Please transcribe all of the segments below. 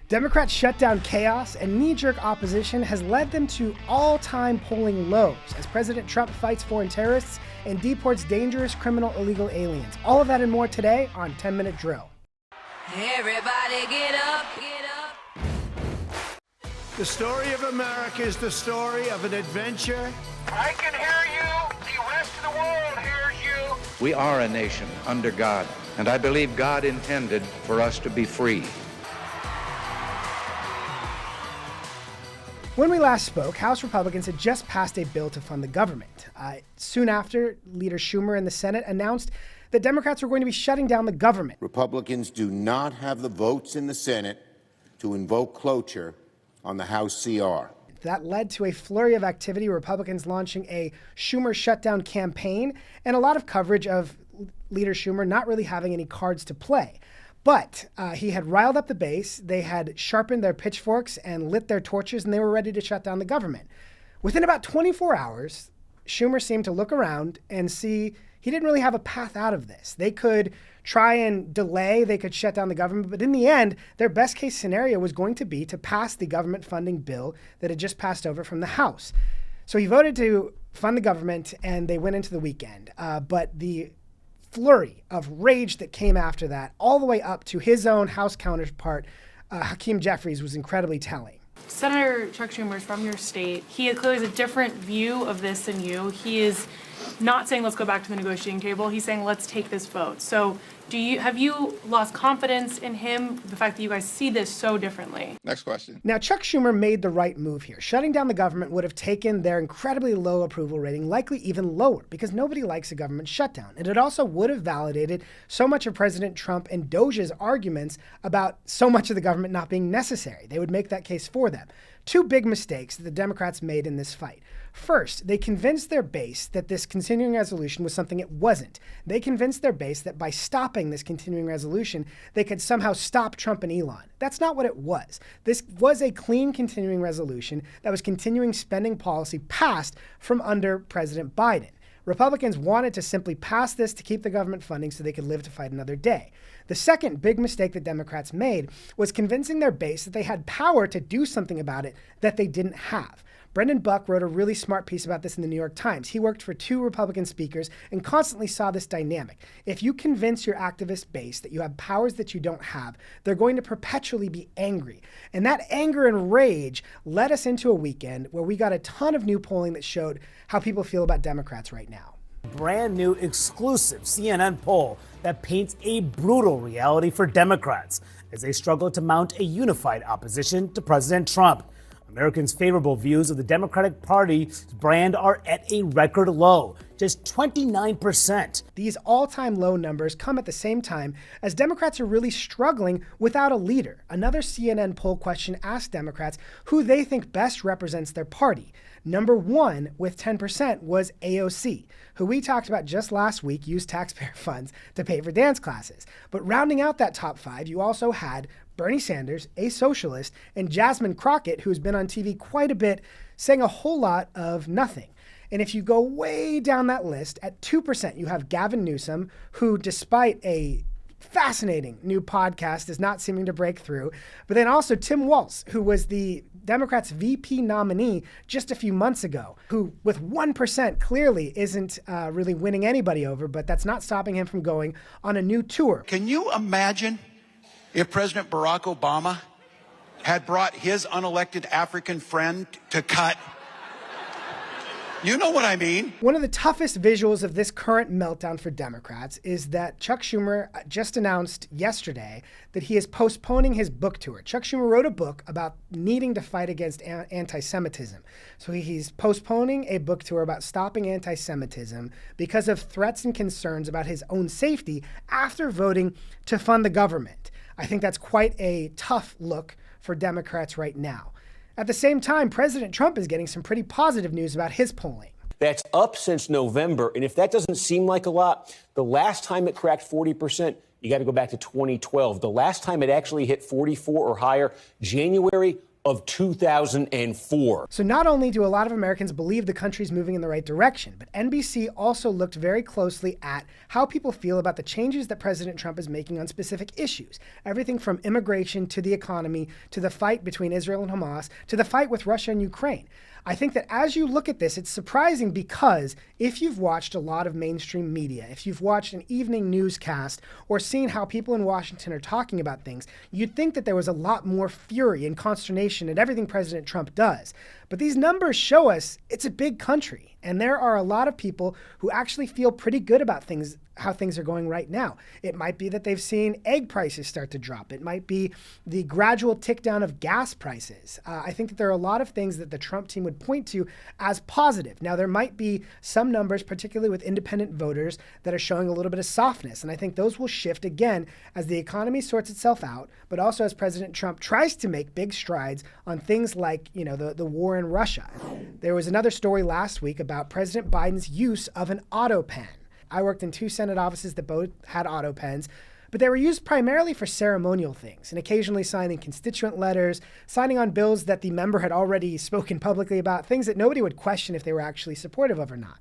Democrats' shutdown chaos and knee-jerk opposition has led them to all-time polling lows as President Trump fights foreign terrorists and deports dangerous criminal illegal aliens. All of that and more today on 10-Minute Drill. Everybody get up, get up. The story of America is the story of an adventure. I can hear you. The rest of the world hears you. We are a nation under God, and I believe God intended for us to be free. When we last spoke, House Republicans had just passed a bill to fund the government. Soon after, Leader Schumer in the Senate announced that Democrats were going to be shutting down the government. Republicans do not have the votes in the Senate to invoke cloture on the House CR. That led to a flurry of activity, Republicans launching a Schumer shutdown campaign and a lot of coverage of Leader Schumer not really having any cards to play. But he had riled up the base, they had sharpened their pitchforks and lit their torches, and they were ready to shut down the government. Within about 24 hours, Schumer seemed to look around and see he didn't really have a path out of this. They could try and delay, they could shut down the government, but in the end, their best case scenario was going to be to pass the government funding bill that had just passed over from the House. So he voted to fund the government, and they went into the weekend. But the flurry of rage that came after that, all the way up to his own House counterpart, Hakeem Jeffries, was incredibly telling. Senator Chuck Schumer is from your state. He clearly has a different view of this than you. He is not saying let's go back to the negotiating table. He's saying let's take this vote. So have you lost confidence in him, the fact that you guys see this so differently? Next question. Now, Chuck Schumer made the right move here. Shutting down the government would have taken their incredibly low approval rating, likely even lower, because nobody likes a government shutdown. And it also would have validated so much of President Trump and Doge's arguments about so much of the government not being necessary. They would make that case for them. Two big mistakes that the Democrats made in this fight. First, they convinced their base that this continuing resolution was something it wasn't. They convinced their base that by stopping this continuing resolution, they could somehow stop Trump and Elon. That's not what it was. This was a clean continuing resolution that was continuing spending policy passed from under President Biden. Republicans wanted to simply pass this to keep the government funding so they could live to fight another day. The second big mistake that Democrats made was convincing their base that they had power to do something about it that they didn't have. Brendan Buck wrote a really smart piece about this in the New York Times. He worked for two Republican speakers and constantly saw this dynamic. If you convince your activist base that you have powers that you don't have, they're going to perpetually be angry. And that anger and rage led us into a weekend where we got a ton of new polling that showed how people feel about Democrats right now. Brand new exclusive CNN poll that paints a brutal reality for Democrats as they struggle to mount a unified opposition to President Trump. Americans' favorable views of the Democratic Party's brand are at a record low, just 29%. These all-time low numbers come at the same time as Democrats are really struggling without a leader. Another CNN poll question asked Democrats who they think best represents their party. Number one with 10% was AOC, who we talked about just last week used taxpayer funds to pay for dance classes. But rounding out that top five, you also had Bernie Sanders, a socialist, and Jasmine Crockett, who's been on TV quite a bit, saying a whole lot of nothing. And if you go way down that list, at 2%, you have Gavin Newsom, who, despite a fascinating new podcast, is not seeming to break through. But then also Tim Walz, who was the Democrats' VP nominee just a few months ago, who with 1% clearly isn't really winning anybody over, but that's not stopping him from going on a new tour. Can you imagine if President Barack Obama had brought his unelected African friend to cut? You know what I mean? One of the toughest visuals of this current meltdown for Democrats is that Chuck Schumer just announced yesterday that he is postponing his book tour. Chuck Schumer wrote a book about needing to fight against anti-Semitism. So he's postponing a book tour about stopping anti-Semitism because of threats and concerns about his own safety after voting to fund the government. I think that's quite a tough look for Democrats right now. At the same time, President Trump is getting some pretty positive news about his polling. That's up since November. And if that doesn't seem like a lot, the last time it cracked 40%, you got to go back to 2012. The last time it actually hit 44 or higher, January of 2004. So not only do a lot of Americans believe the country's moving in the right direction, but NBC also looked very closely at how people feel about the changes that President Trump is making on specific issues. Everything from immigration to the economy, to the fight between Israel and Hamas, to the fight with Russia and Ukraine. I think that as you look at this, it's surprising because if you've watched a lot of mainstream media, if you've watched an evening newscast or seen how people in Washington are talking about things, you'd think that there was a lot more fury and consternation at everything President Trump does. But these numbers show us it's a big country, and there are a lot of people who actually feel pretty good about things, how things are going right now. It might be that they've seen egg prices start to drop. It might be the gradual tick down of gas prices. I think that there are a lot of things that the Trump team would point to as positive. Now, there might be some numbers, particularly with independent voters, that are showing a little bit of softness. And I think those will shift again as the economy sorts itself out, but also as President Trump tries to make big strides on things like, the war in Russia. There was another story last week about President Biden's use of an autopen. I worked in 2 Senate offices that both had auto pens, but they were used primarily for ceremonial things and occasionally signing constituent letters, signing on bills that the member had already spoken publicly about, things that nobody would question if they were actually supportive of or not.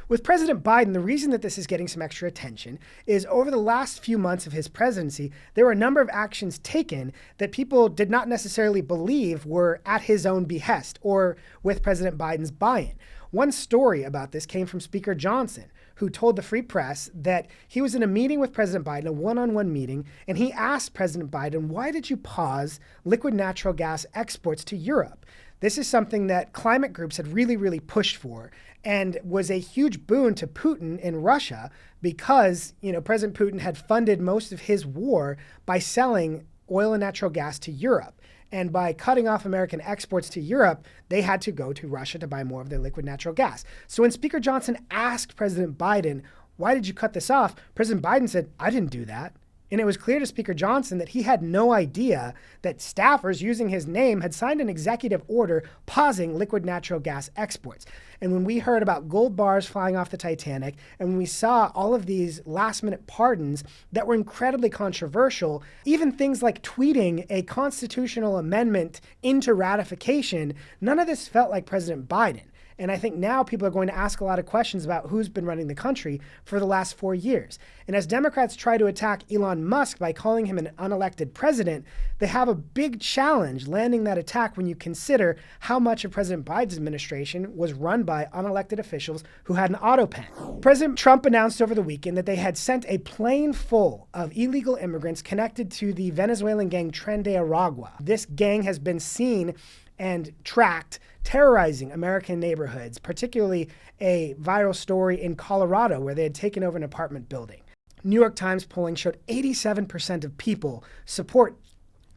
With President Biden, the reason that this is getting some extra attention is over the last few months of his presidency, there were a number of actions taken that people did not necessarily believe were at his own behest or with President Biden's buy-in. One story about this came from Speaker Johnson, who told the Free Press that he was in a meeting with President Biden, a one-on-one meeting, and he asked President Biden, why did you pause liquid natural gas exports to Europe? This is something that climate groups had really, really pushed for and was a huge boon to Putin in Russia because, President Putin had funded most of his war by selling oil and natural gas to Europe. And by cutting off American exports to Europe, they had to go to Russia to buy more of their liquid natural gas. So when Speaker Johnson asked President Biden, why did you cut this off? President Biden said, I didn't do that. And it was clear to Speaker Johnson that he had no idea that staffers using his name had signed an executive order pausing liquid natural gas exports. And when we heard about gold bars flying off the Titanic, and when we saw all of these last-minute pardons that were incredibly controversial, even things like tweeting a constitutional amendment into ratification, none of this felt like President Biden. And I think now people are going to ask a lot of questions about who's been running the country for the last 4 years. And as Democrats try to attack Elon Musk by calling him an unelected president, they have a big challenge landing that attack when you consider how much of President Biden's administration was run by unelected officials who had an autopen. President Trump announced over the weekend that they had sent a plane full of illegal immigrants connected to the Venezuelan gang Tren De Aragua. This gang has been seen and tracked terrorizing American neighborhoods, particularly a viral story in Colorado where they had taken over an apartment building. New York Times polling showed 87% of people support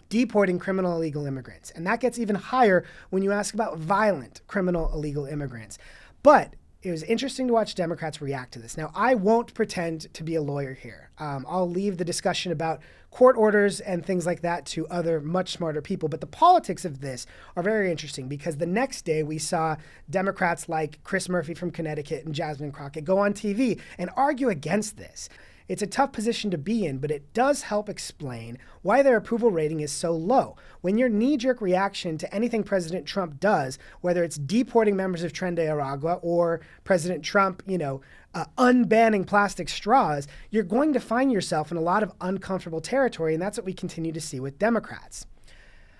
deporting criminal illegal immigrants. And that gets even higher when you ask about violent criminal illegal immigrants. But it was interesting to watch Democrats react to this. Now, I won't pretend to be a lawyer here. I'll leave the discussion about court orders and things like that to other much smarter people. But the politics of this are very interesting because the next day we saw Democrats like Chris Murphy from Connecticut and Jasmine Crockett go on TV and argue against this. It's a tough position to be in, but it does help explain why their approval rating is so low. When your knee-jerk reaction to anything President Trump does, whether it's deporting members of Tren De Aragua or President Trump, unbanning plastic straws, you're going to find yourself in a lot of uncomfortable territory, and that's what we continue to see with Democrats.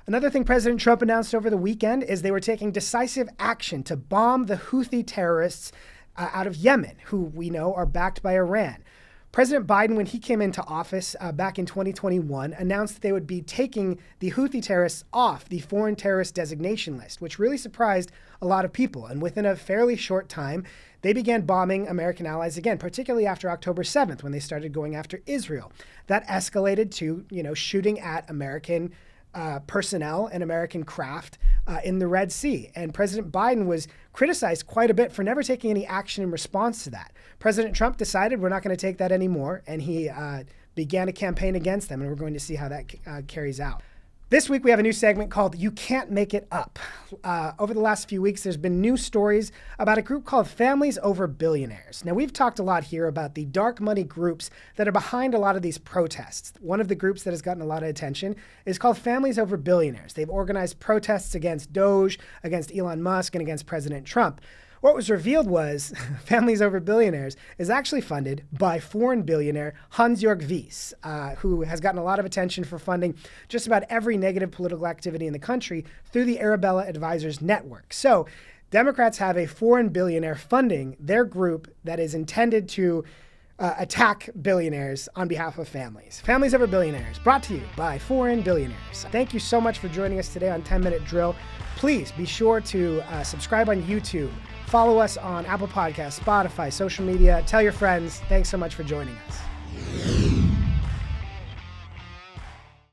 Another thing President Trump announced over the weekend is they were taking decisive action to bomb the Houthi terrorists out of Yemen, who we know are backed by Iran. President Biden, when he came into office back in 2021, announced that they would be taking the Houthi terrorists off the foreign terrorist designation list, which really surprised a lot of people. And within a fairly short time, they began bombing American allies again, particularly after October 7th, when they started going after Israel. That escalated to, shooting at American personnel and American craft in the Red Sea. And President Biden was criticized quite a bit for never taking any action in response to that. President Trump decided we're not going to take that anymore, and he began a campaign against them, and we're going to see how that carries out. This week, we have a new segment called You Can't Make It Up. Over the last few weeks, there's been news stories about a group called Families Over Billionaires. Now, we've talked a lot here about the dark money groups that are behind a lot of these protests. One of the groups that has gotten a lot of attention is called Families Over Billionaires. They've organized protests against Doge, against Elon Musk, and against President Trump. What was revealed was Families Over Billionaires is actually funded by foreign billionaire Hans-Jörg Wyss, who has gotten a lot of attention for funding just about every negative political activity in the country through the Arabella Advisors Network. So Democrats have a foreign billionaire funding their group that is intended to attack billionaires on behalf of families. Families Over Billionaires, brought to you by foreign billionaires. Thank you so much for joining us today on 10 Minute Drill. Please be sure to subscribe on YouTube. Follow us on Apple Podcasts, Spotify, social media. Tell your friends. Thanks so much for joining us.